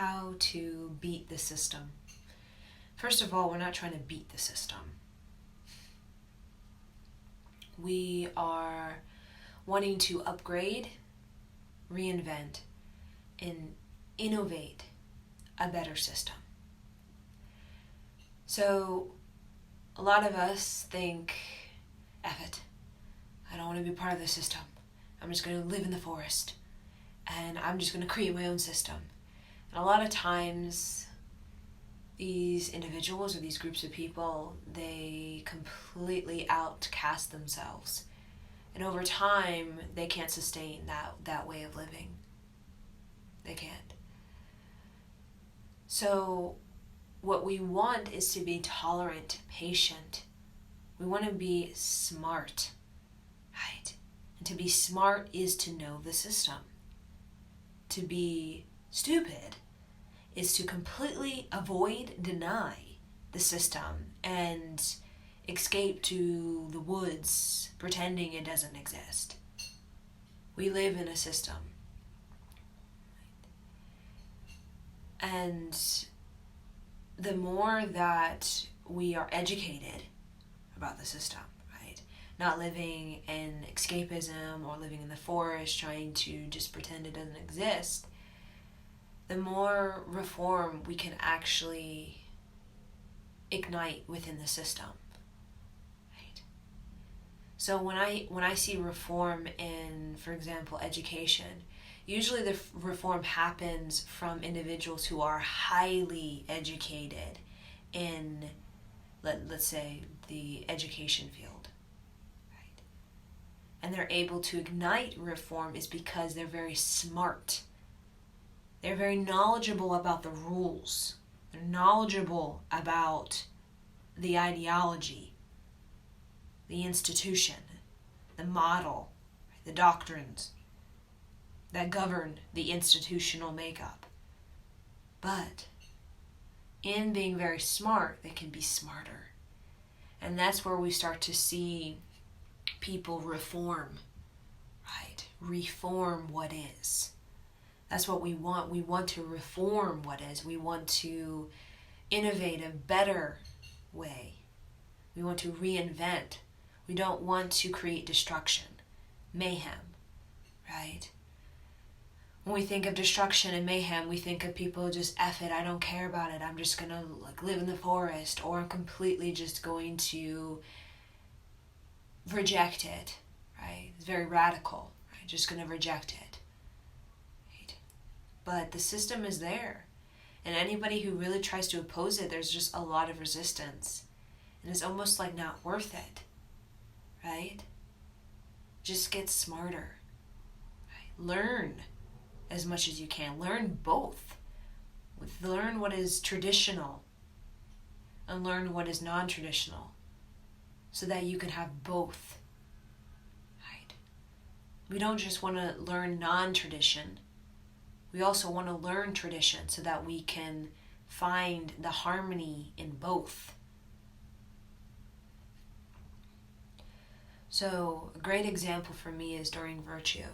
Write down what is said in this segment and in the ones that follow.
how to beat the system. First of all, we're not trying to beat the system. We are wanting to upgrade, reinvent, and innovate a better system. So a lot of us think, F it, I don't want to be part of the system. I'm just going to live in the forest and I'm just going to create my own system. And a lot of times these individuals or these groups of people, they completely outcast themselves. And over time, they can't sustain that way of living. They can't. So what we want is to be tolerant, patient. We want to be smart, right? And to be smart is to know the system. To be stupid is to completely avoid, deny the system and escape to the woods pretending it doesn't exist. We live in a system. And the more that we are educated about the system, right? Not living in escapism or living in the forest trying to just pretend it doesn't exist, the more reform we can actually ignite within the system. Right? So when I see reform in, for example, education, usually the reform happens from individuals who are highly educated in, let's say, the education field. Right? And they're able to ignite reform is because they're very smart. They're very knowledgeable about the rules. They're knowledgeable about the ideology, the institution, the model, the doctrines that govern the institutional makeup. But in being very smart, they can be smarter. And that's where we start to see people reform, right? Reform what is. That's what we want. We want to reform what is. We want to innovate a better way. We want to reinvent. We don't want to create destruction, mayhem, right? When we think of destruction and mayhem, we think of people just F it, I don't care about it, I'm just going to live in the forest, or I'm completely just going to reject it, right? It's very radical, right? Just going to reject it. But the system is there. And anybody who really tries to oppose it, there's just a lot of resistance. And it's almost like not worth it. Right? Just get smarter. Right? Learn as much as you can. Learn both. Learn what is traditional and learn what is non-traditional so that you can have both. Right? We don't just want to learn non-tradition. We also want to learn tradition so that we can find the harmony in both. So a great example for me is Doreen Virtue.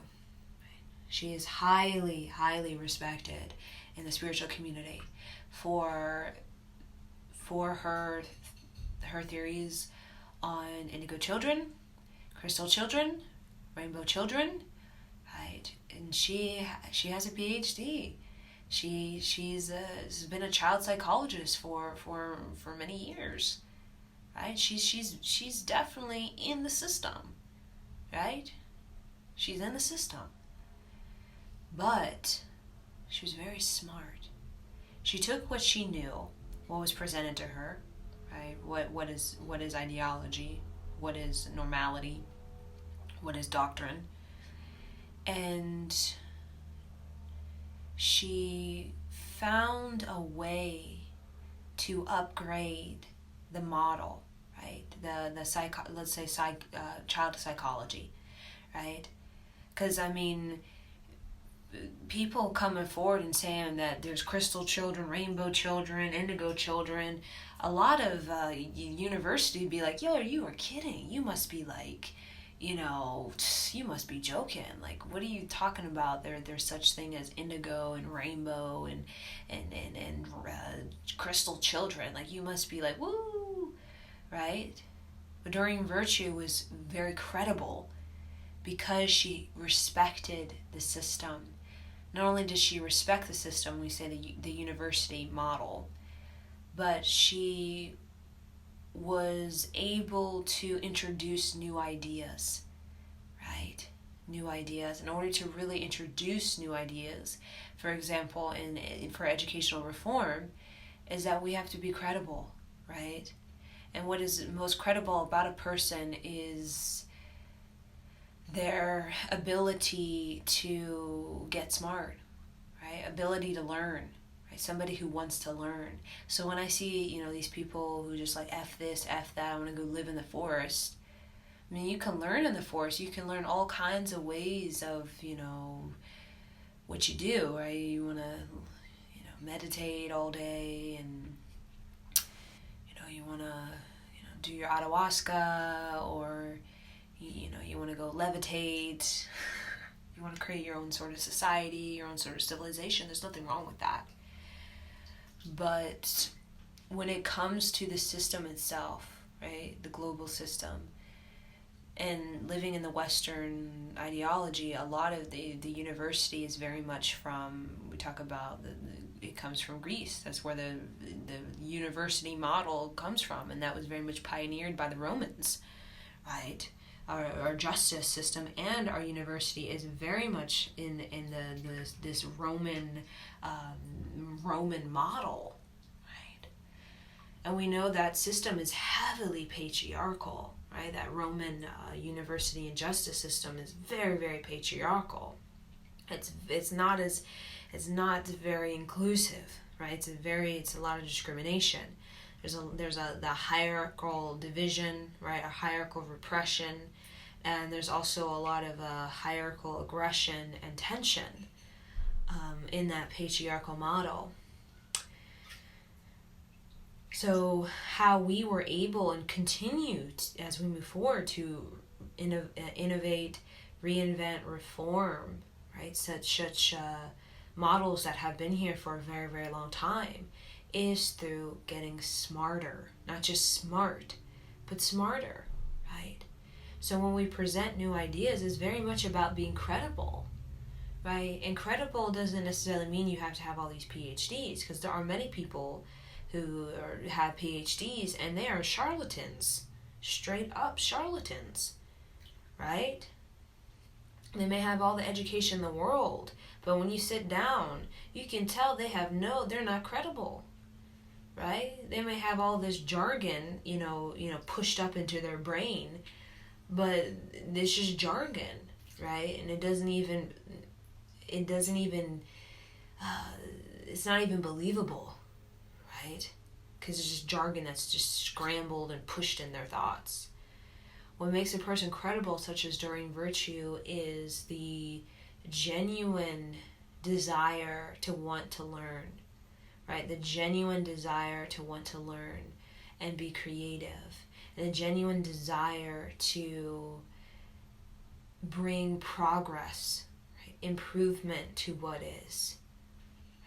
She is highly, highly respected in the spiritual community for her theories on indigo children, crystal children, rainbow children, right? And she has a PhD. She's been a child psychologist for many years, right? She's definitely in the system, right? She's in the system, but she was very smart. She took what she knew, what was presented to her, right? What is ideology, what is normality, what is doctrine. And she found a way to upgrade the model, right? Child psychology, right? Because people coming forward and saying that there's crystal children, rainbow children, indigo children, a lot of university be like, yo, you are kidding. You must be you must be joking. Like, what are you talking about? There's such thing as indigo and rainbow and crystal children. Like, you must be like, woo, right? But Doreen Virtue was very credible because she respected the system. Not only did she respect the system, we say the university model, but she was able to introduce new ideas, right? New ideas. In order to really introduce new ideas, for example, for educational reform, is that we have to be credible, right? And what is most credible about a person is their ability to get smart, right? Ability to learn, right? Somebody who wants to learn. So when I see, these people who just like F this, F that, I want to go live in the forest. I mean, you can learn in the forest. You can learn all kinds of ways of, what you do, right? You want to, meditate all day, and, you want to, do your ayahuasca, or, you want to go levitate. You want to create your own sort of society, your own sort of civilization. There's nothing wrong with that. But when it comes to the system itself, right, the global system, and living in the Western ideology, a lot of the university is very much from, we talk about, it comes from Greece. That's where the university model comes from, and that was very much pioneered by the Romans, right? Our justice system and our university is very much in this Roman model, right? And we know that system is heavily patriarchal, right? That Roman university and justice system is very, very patriarchal. It's not very inclusive, right? It's a lot of discrimination. There's the hierarchical division, right? A hierarchical repression, and there's also a lot of hierarchical aggression and tension in that patriarchal model. So how we were able and continue as we move forward to innovate, reinvent, reform, right? Such models that have been here for a very, very long time, is through getting smarter. Not just smart, but smarter, right? So when we present new ideas, it's very much about being credible, right? And credible doesn't necessarily mean you have to have all these PhDs, because there are many people who have PhDs and they are charlatans, straight up charlatans, right? They may have all the education in the world, but when you sit down, you can tell they're not credible, right? They may have all this jargon, pushed up into their brain, but it's just jargon, right? And it's not even believable, right? Because it's just jargon that's just scrambled and pushed in their thoughts. What makes a person credible, such as Doreen Virtue, is the genuine desire to want to learn, right? The genuine desire to want to learn and be creative, and the genuine desire to bring progress, right? Improvement to what is,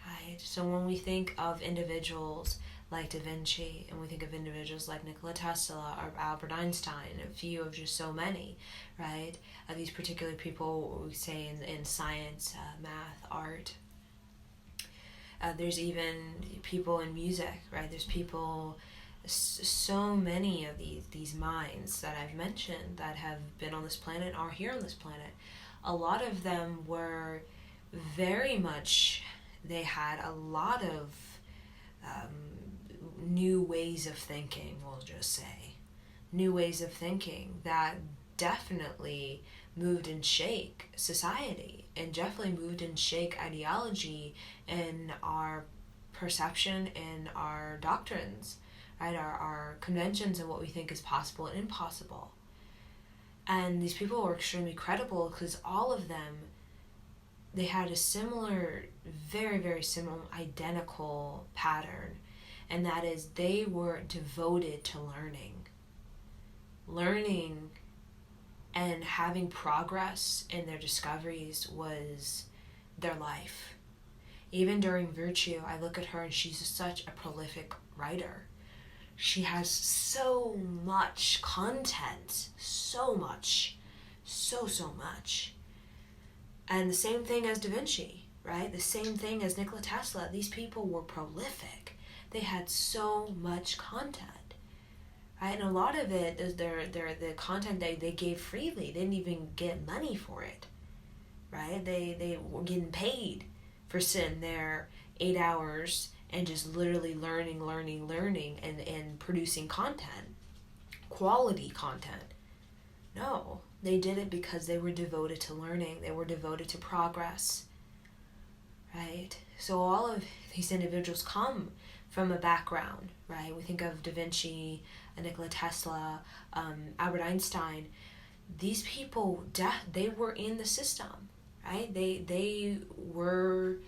right? So when we think of individuals like Da Vinci, and we think of individuals like Nikola Tesla or Albert Einstein, a few of just so many, right? These particular people, we say in science, math, art. There's even people in music, right? There's people, so many of these minds that I've mentioned that have been on this planet, are here on this planet. A lot of them were very much, they had a lot of new ways of thinking, we'll just say. New ways of thinking that definitely moved and shake society, and definitely moved and shake ideology and our perception and our doctrines, right? Our conventions and what we think is possible and impossible. And these people were extremely credible because all of them, they had a similar, very, very similar, identical pattern. And that is, they were devoted to learning. Learning and having progress in their discoveries was their life. Even during Virtue, I look at her and she's such a prolific writer. She has so much content, so much, so much. And the same thing as Da Vinci, right? The same thing as Nikola Tesla. These people were prolific. They had so much content, right? And a lot of it is the content they gave freely. They didn't even get money for it, right? They were getting paid for sitting there 8 hours and just literally learning and producing content, quality content. No, they did it because they were devoted to learning. They were devoted to progress, right? So all of these individuals come from a background, right? We think of Da Vinci, Nikola Tesla, Albert Einstein. These people, they were in the system, right? They were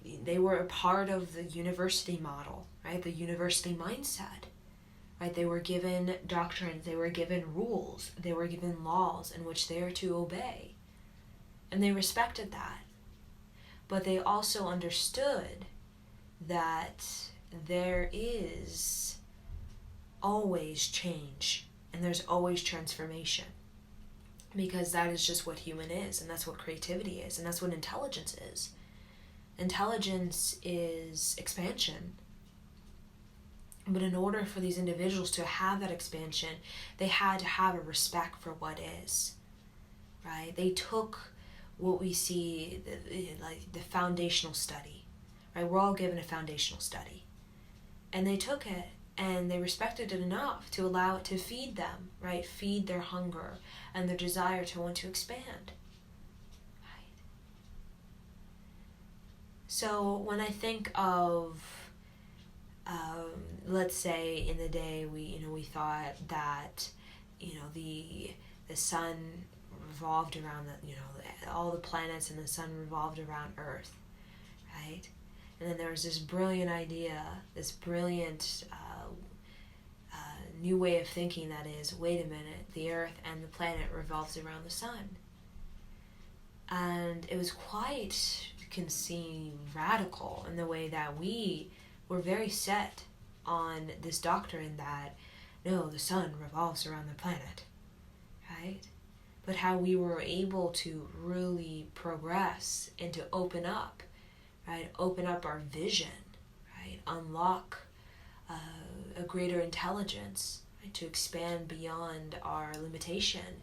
a part of the university model, right? The university mindset, right? They were given doctrines, they were given rules, they were given laws in which they are to obey. And they respected that. But they also understood that there is always change and there's always transformation, because that is just what human is, and that's what creativity is, and that's what intelligence is. Intelligence is expansion. But in order for these individuals to have that expansion, they had to have a respect for what is, right? They took what we see, like the foundational study, right? We're all given a foundational study. And they took it and they respected it enough to allow it to feed them, right? Feed their hunger and their desire to want to expand. So when I think of, let's say in the day we thought that, the sun revolved around all the planets and the sun revolved around Earth, right? And then there was this brilliant idea, this brilliant new way of thinking that is, wait a minute, the Earth and the planet revolves around the sun. And it was quite, you can see, radical in the way that we were very set on this doctrine that, no, the sun revolves around the planet, right? But how we were able to really progress and to open up, right? Open up our vision, right? Unlock a greater intelligence, right? To expand beyond our limitation,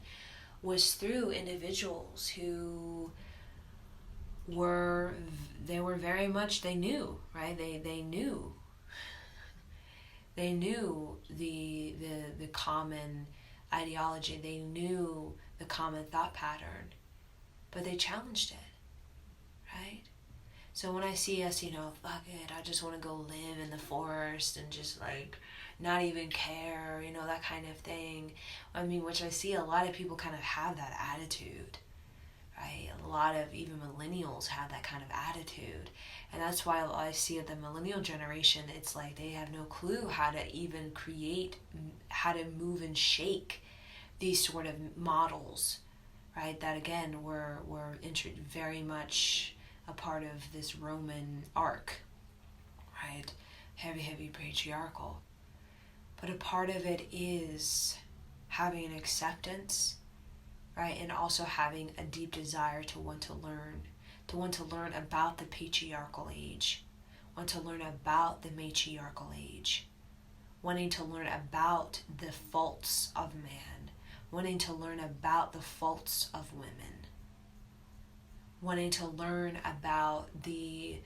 was through individuals who very much, they knew, right? They knew the common ideology, they knew the common thought pattern, but they challenged it, right? So when I see us, fuck it, I just want to go live in the forest and just not even care, that kind of thing. I mean, which I see a lot of people kind of have that attitude, right? A lot of even millennials have that kind of attitude. And that's why I see the millennial generation, it's like they have no clue how to even create, how to move and shake these sort of models, right? That again, were very much a part of this Roman arc, right? Heavy patriarchal. But a part of it is having an acceptance, right? And also having a deep desire to want to learn about the patriarchal age, want to learn about the matriarchal age, wanting to learn about the faults of man, wanting to learn about the faults of women, wanting to learn about the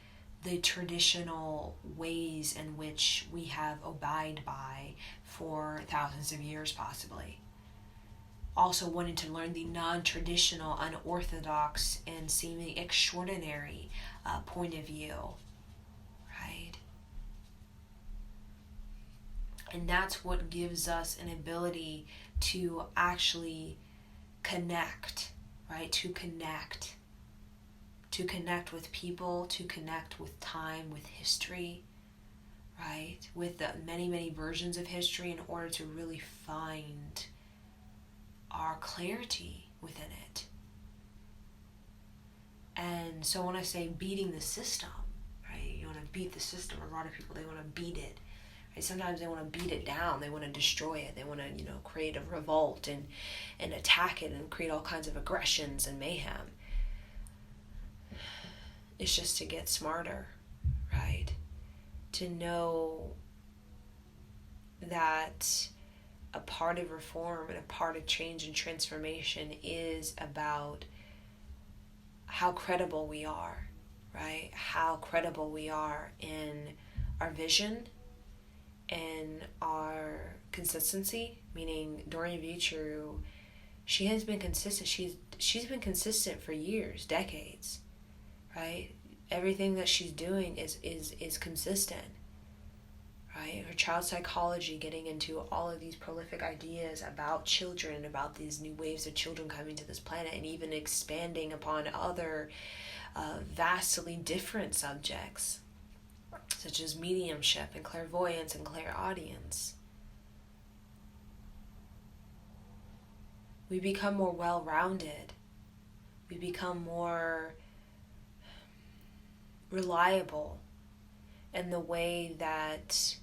traditional ways in which we have abided by for thousands of years possibly. Also wanting to learn the non-traditional, unorthodox, and seeming extraordinary point of view, right? And that's what gives us an ability to actually connect, right? To connect with people, to connect with time, with history, right? With the many versions of history, in order to really find our clarity within it. And so when I say beating the system, right, you want to beat the system. A lot of people, they want to beat it. Right? Sometimes they want to beat it down. They want to destroy it. They want to, create a revolt and attack it and create all kinds of aggressions and mayhem. It's just to get smarter, right? To know that a part of reform and a part of change and transformation is about how credible we are, right? How credible we are in our vision and our consistency, meaning Doreen Virtue, she has been consistent. She's been consistent for years, decades, right? Everything that she's doing is consistent, right? Her child psychology, getting into all of these prolific ideas about children, about these new waves of children coming to this planet, and even expanding upon other vastly different subjects, such as mediumship and clairvoyance and clairaudience. We become more well-rounded. We become more reliable in the way that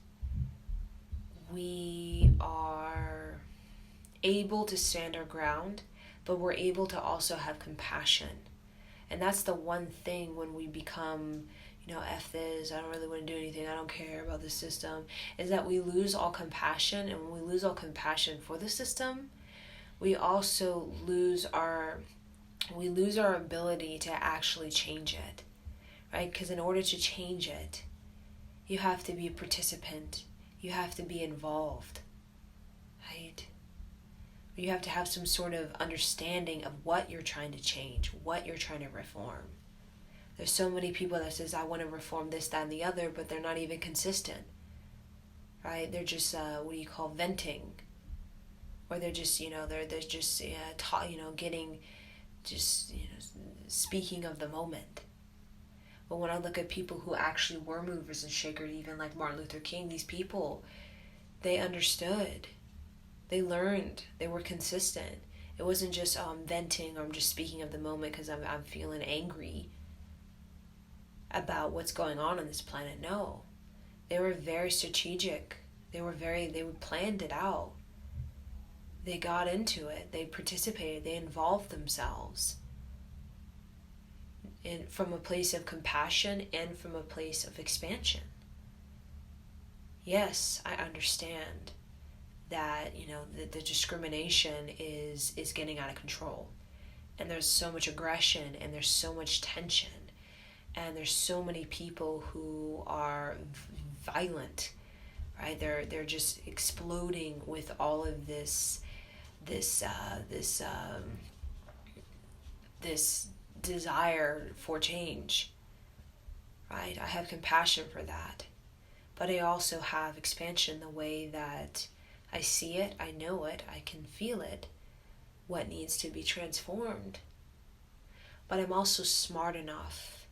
we are able to stand our ground, but we're able to also have compassion. And that's the one thing when we become, F this, I don't really want to do anything, I don't care about the system, is that we lose all compassion. And when we lose all compassion for the system, we also lose our ability to actually change it, right? Because in order to change it, you have to be a participant. You have to be involved, right? You have to have some sort of understanding of what you're trying to change, what you're trying to reform. There's so many people that says, I want to reform this, that, and the other, but they're not even consistent, right? They're just, venting. Or they're just, they're just, speaking of the moment. But when I look at people who actually were movers and shakers, even like Martin Luther King, these people, they understood. They learned. They were consistent. It wasn't just venting, or I'm just speaking of the moment because I'm feeling angry about what's going on this planet. No. They were very strategic. They planned it out. They got into it. They participated. They involved themselves. From a place of compassion and from a place of expansion. Yes, I understand that, the discrimination is getting out of control. And there's so much aggression, and there's so much tension, and there's so many people who are violent, right? They're just exploding with all of this desire for change, right? I have compassion for that, but I also have expansion the way that I see it, I know it, I can feel it, what needs to be transformed. But I'm also smart enough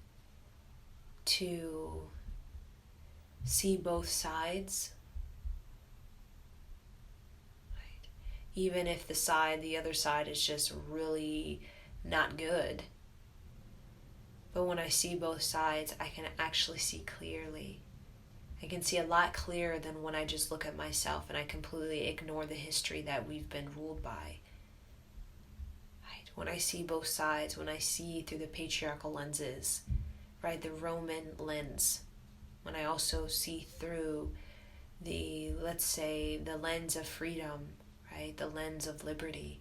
to see both sides, right? Even if the other side is just really not good. But when I see both sides, I can actually see clearly. I can see a lot clearer than when I just look at myself and I completely ignore the history that we've been ruled by. Right? When I see both sides, when I see through the patriarchal lenses, right, the Roman lens, when I also see through the, let's say, the lens of freedom, right, the lens of liberty,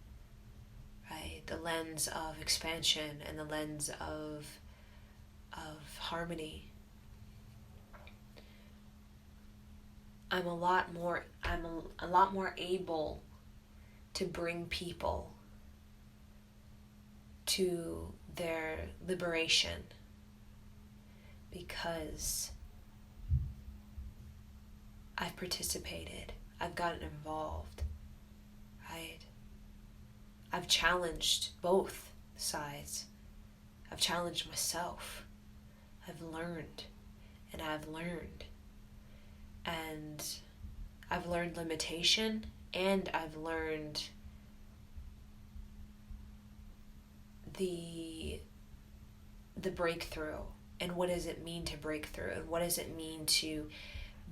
right, the lens of expansion and the lens of harmony, I'm a lot more able to bring people to their liberation because I've participated, I've gotten involved, right? I've challenged both sides. I've challenged myself. I've learned, and I've learned. And I've learned limitation, and I've learned the breakthrough, and what does it mean to break through, and what does it mean to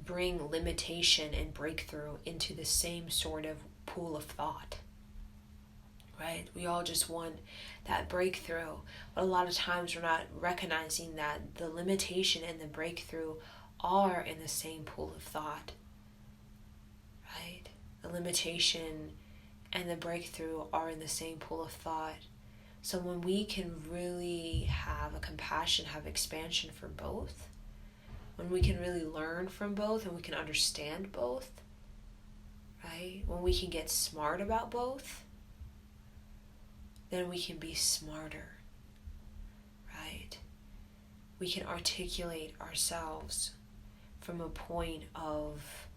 bring limitation and breakthrough into the same sort of pool of thought, right? We all just want that breakthrough, but a lot of times we're not recognizing that the limitation and the breakthrough are in the same pool of thought, right? The limitation and the breakthrough are in the same pool of thought. So when we can really have a compassion, have expansion for both, when we can really learn from both and we can understand both, right? When we can get smart about both, then we can be smarter, right? We can articulate ourselves from a point of,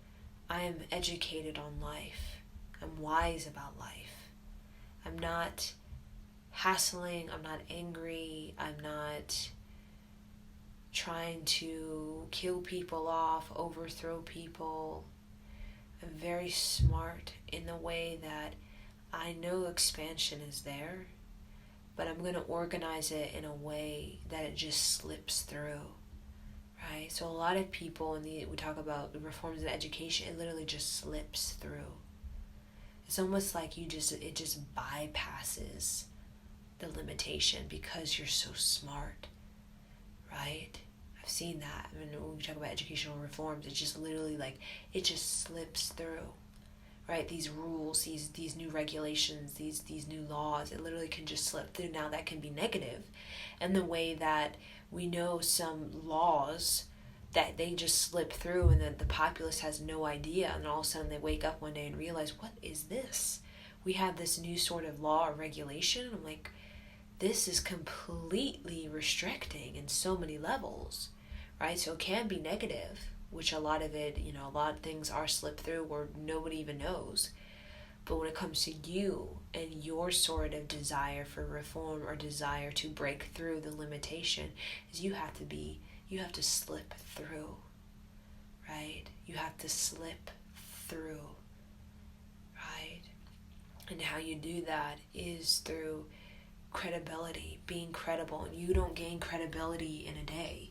I am educated on life. I'm wise about life. I'm not hassling. I'm not angry. I'm not trying to kill people off, overthrow people. I'm very smart in the way that I know expansion is there, but I'm going to organize it in a way that it just slips through, right? So a lot of people, we talk about the reforms in education, it literally just slips through. It's almost like it just bypasses the limitation because you're so smart, right? I've seen that. I mean, when we talk about educational reforms, it's just literally like, it just slips through, right? These rules, these new regulations, these new laws, it literally can just slip through. Now that can be negative. And the way that we know some laws that they just slip through and that the populace has no idea, and all of a sudden they wake up one day and realize, what is this? We have this new sort of law or regulation. I'm like, this is completely restricting in so many levels, right? So it can be negative, which a lot of it, a lot of things are slipped through where nobody even knows. But when it comes to you and your sort of desire for reform or desire to break through the limitation, is you have to slip through, right? You have to slip through, right? And how you do that is through credibility, being credible. And you don't gain credibility in a day,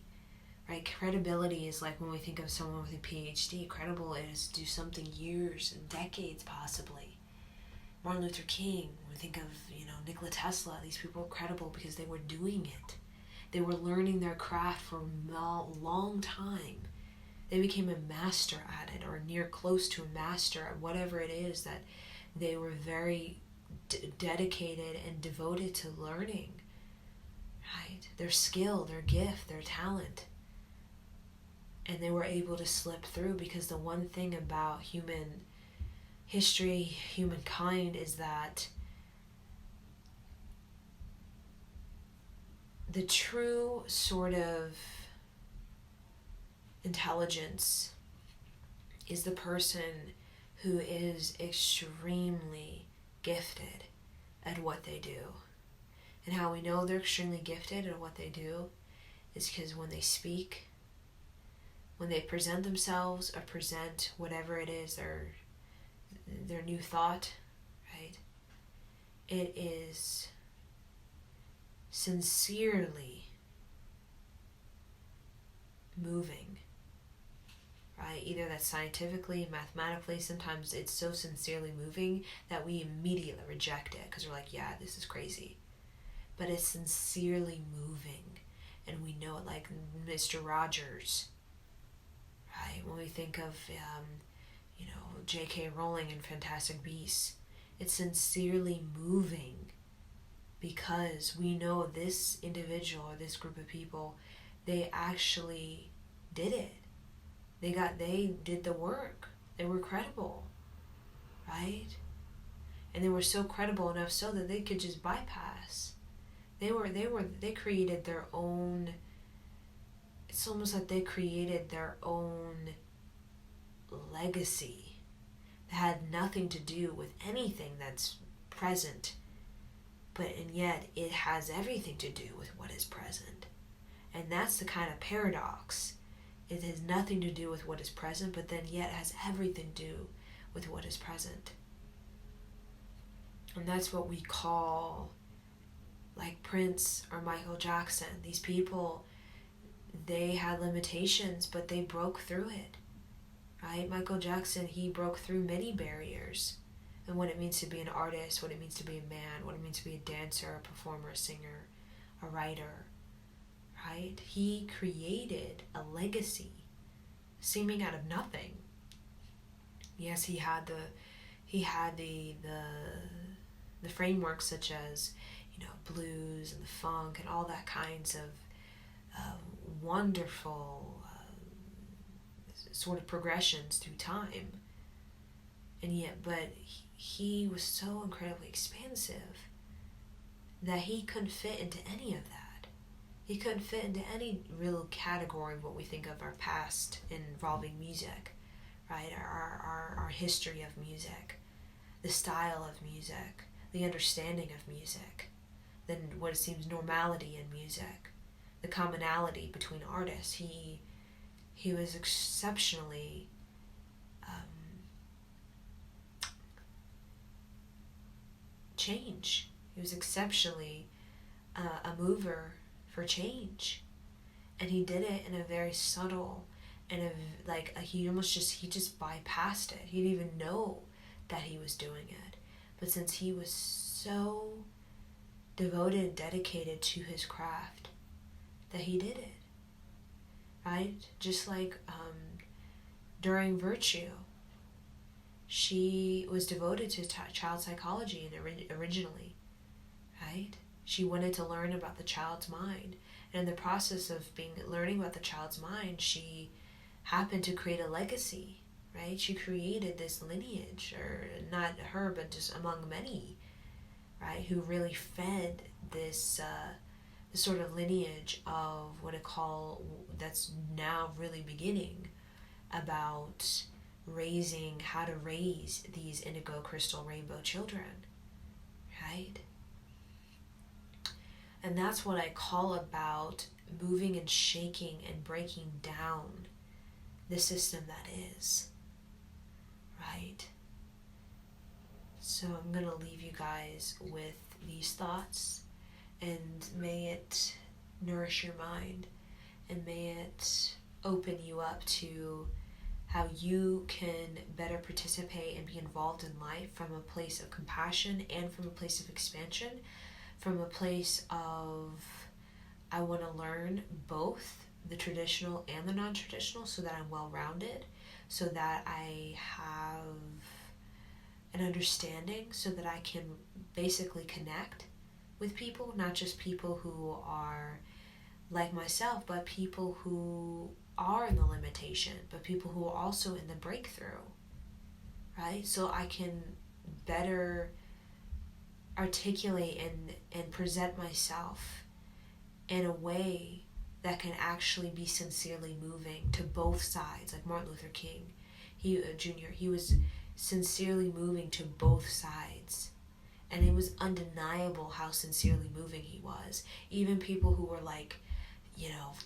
right? Credibility is like when we think of someone with a PhD, credible is do something years and decades possibly. Martin Luther King, when we think of, Nikola Tesla, these people were credible because they were doing it. They were learning their craft for a long time. They became a master at it, or near close to a master at whatever it is that they were very dedicated and devoted to learning, right? Their skill, their gift, their talent. And they were able to slip through because the one thing about human history, humankind, is that the true sort of intelligence is the person who is extremely gifted at what they do. And how we know they're extremely gifted at what they do is because when they speak, when they present themselves or present whatever it is, their new thought, right? It is sincerely moving, right? Either that's scientifically, mathematically, sometimes it's so sincerely moving that we immediately reject it because we're like, yeah, this is crazy. But it's sincerely moving, and we know it, like Mr. Rogers, right? When we think of, J.K. Rowling and Fantastic Beasts, it's sincerely moving because we know this individual or this group of people, they actually did it. They did the work. They were credible, right? And they were so credible enough so that they could just bypass. They created their own, it's almost like they created their own legacy that had nothing to do with anything that's present, and yet it has everything to do with what is present. And that's the kind of paradox. It has nothing to do with what is present, but then yet has everything to do with what is present. And that's what we call like Prince or Michael Jackson. These people, they had limitations, but they broke through it, right? Michael Jackson, he broke through many barriers, and what it means to be an artist, what it means to be a man, what it means to be a dancer, a performer, a singer, a writer, right? He created a legacy seeming out of nothing. Yes, he had the framework, such as, blues and the funk and all that kinds of wonderful sort of progressions through time. And yet, but he was so incredibly expansive that he couldn't fit into any of that. He couldn't fit into any real category of what we think of our past involving music, right? Our history of music, the style of music, the understanding of music, then what seems normality in music, the commonality between artists. He was exceptionally change. He was exceptionally a mover for change, and he did it in a very subtle and he just bypassed it. He didn't even know that he was doing it, but since he was so devoted and dedicated to his craft, that he did it, right? Just like during Virtue, she was devoted to child psychology originally, right? She wanted to learn about the child's mind, and in the process of learning about the child's mind, she happened to create a legacy, right? She created this lineage, or not her, but just among many, right, who really fed this sort of lineage of that's now really beginning about how to raise these indigo crystal rainbow children, right? And that's what I call about moving and shaking and breaking down the system that is, right? So I'm going to leave you guys with these thoughts, and may it nourish your mind, and may it open you up to how you can better participate and be involved in life from a place of compassion and from a place of expansion, from a place of, I want to learn both the traditional and the non-traditional so that I'm well-rounded, so that I have an understanding, so that I can basically connect with people, not just people who are like myself, but people who are in the limitation, but people who are also in the breakthrough, right? So I can better articulate and present myself in a way that can actually be sincerely moving to both sides. Like Martin Luther King, Jr., he was sincerely moving to both sides. And it was undeniable how sincerely moving he was. Even people who were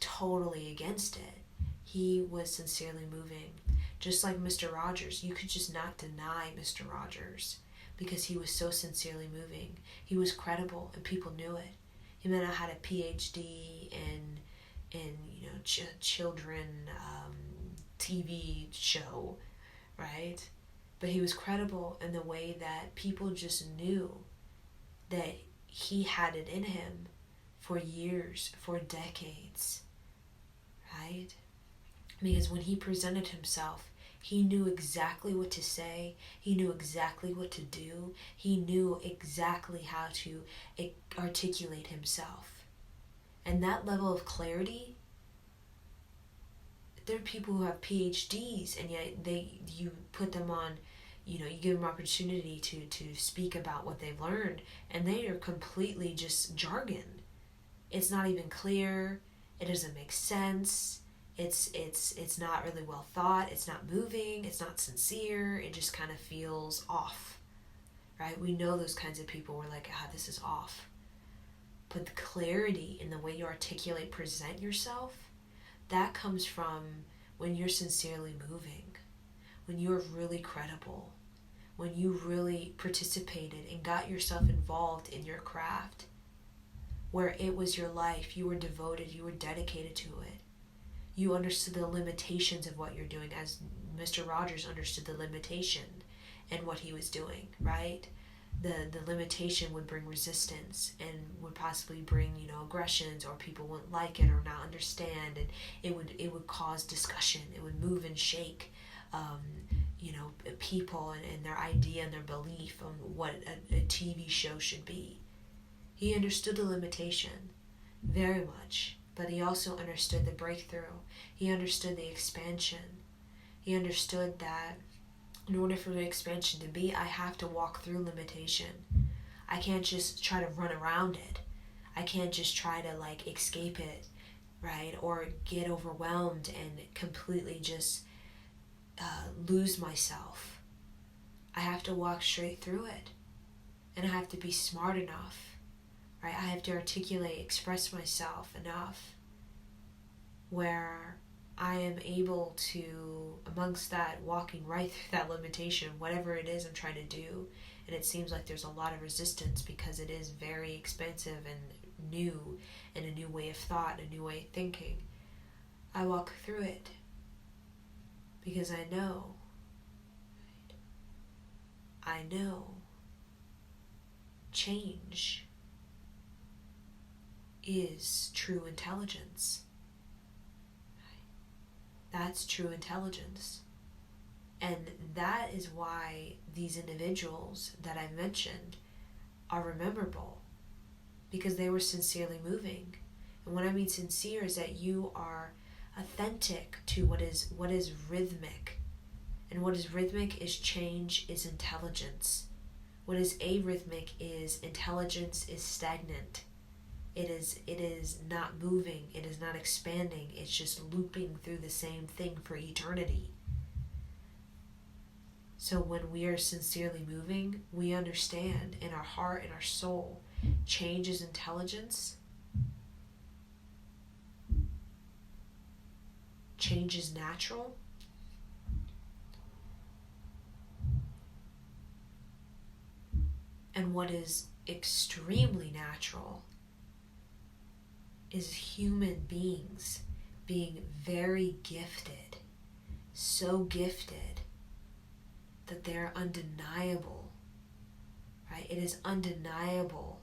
totally against it, he was sincerely moving. Just like Mr. Rogers, you could just not deny Mr. Rogers because he was so sincerely moving. He was credible and people knew it. He may not have had a PhD in children TV show, right? But he was credible in the way that people just knew that he had it in him for years, for decades, right? Because when he presented himself, he knew exactly what to say. He knew exactly what to do. He knew exactly how to articulate himself. And that level of clarity, there are people who have PhDs, and yet you put them on, you give them opportunity to speak about what they've learned, and they are completely just jargon. It's not even clear. It doesn't make sense. It's not really well thought. It's not moving. It's not sincere. It just kind of feels off, right? We know those kinds of people. We're like, this is off. But the clarity in the way you articulate, present yourself, that comes from when you're sincerely moving, when you're really credible, when you really participated and got yourself involved in your craft. where it was your life, you were devoted, you were dedicated to it. You understood the limitations of what you're doing, as Mr. Rogers understood the limitation in what he was doing, right? The limitation would bring resistance and would possibly bring, aggressions, or people wouldn't like it or not understand, and it would cause discussion. It would move and shake people and their idea and their belief on what a TV show should be. He understood the limitation very much, but he also understood the breakthrough. He understood the expansion. He understood that in order for the expansion to be, I have to walk through limitation. I can't just try to run around it. I can't just try to escape it, right? Or get overwhelmed and completely just lose myself. I have to walk straight through it. And I have to be smart enough, right? I have to articulate, express myself enough where I am able to, amongst that, walking right through that limitation, whatever it is I'm trying to do. And it seems like there's a lot of resistance because it is very expensive and new, and a new way of thought, a new way of thinking. I walk through it because I know change is true intelligence. That's true intelligence. And that is why these individuals that I mentioned are memorable, because they were sincerely moving. And what I mean sincere is that you are authentic to what is rhythmic. And what is rhythmic is change, is intelligence. What is arrhythmic is intelligence is stagnant. It is not moving, it is not expanding, it's just looping through the same thing for eternity. So when we are sincerely moving, we understand in our heart and our soul, change is intelligence, change is natural, and what is extremely natural is human beings being very gifted, so gifted that they're undeniable, right? It is undeniable.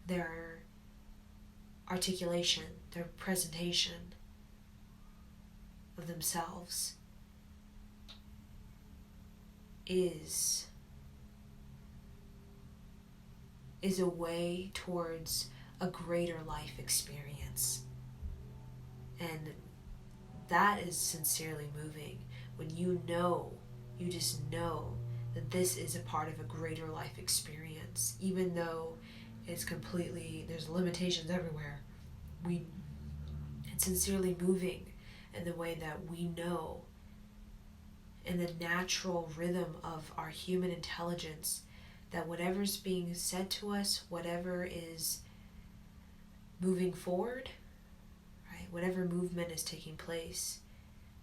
Their articulation, their presentation of themselves is a way towards a greater life experience. And that is sincerely moving, when you just know that this is a part of a greater life experience, even though it's there's limitations everywhere. It's sincerely moving in the way that we know, in the natural rhythm of our human intelligence, that whatever's being said to us, whatever is moving forward, right, whatever movement is taking place,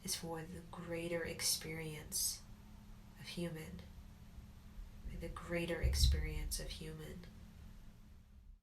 is for the greater experience of human, the greater experience of human.